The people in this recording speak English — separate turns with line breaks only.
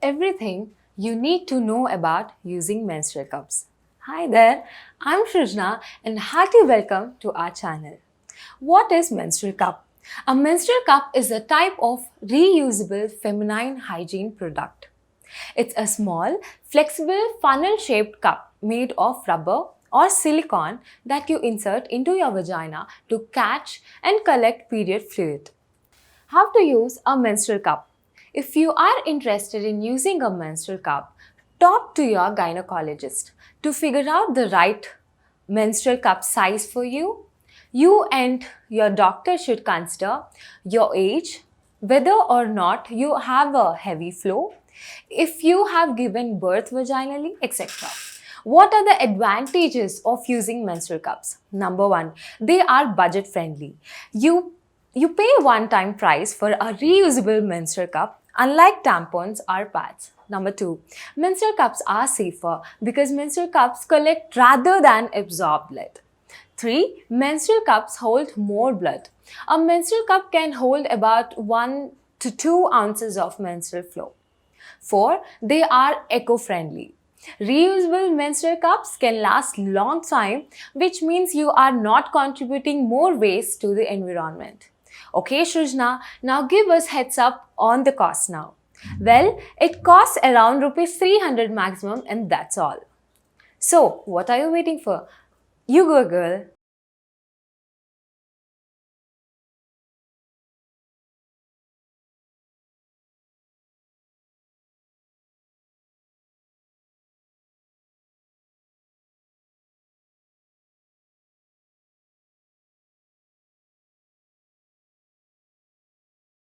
everything you need to know about using menstrual cups. Hi there, I'm Srujana and hearty welcome to our channel. What is menstrual cup? A menstrual cup is a type of reusable feminine hygiene product. It's a small, flexible, funnel-shaped cup made of rubber or silicone that you insert into your vagina to catch and collect period fluid. How to use a menstrual cup? If you are interested in using a menstrual cup, talk to your gynecologist to figure out the right menstrual cup size for you. You and your doctor should consider your age, whether or not you have a heavy flow, if you have given birth vaginally, etc. What are the advantages of using menstrual cups? Number one, they are budget friendly. You pay one-time price for a reusable menstrual cup, unlike tampons or pads. Number two, menstrual cups are safer because menstrual cups collect rather than absorb blood. 3. Menstrual cups hold more blood. A menstrual cup can hold about 1 to 2 ounces of menstrual flow. 4. They are eco-friendly. Reusable menstrual cups can last long time, which means you are not contributing more waste to the environment. Okay, Srujana, now give us heads up on the cost now. Well, it costs around rupees 300 maximum and that's all. So, what are you waiting for? You go girl.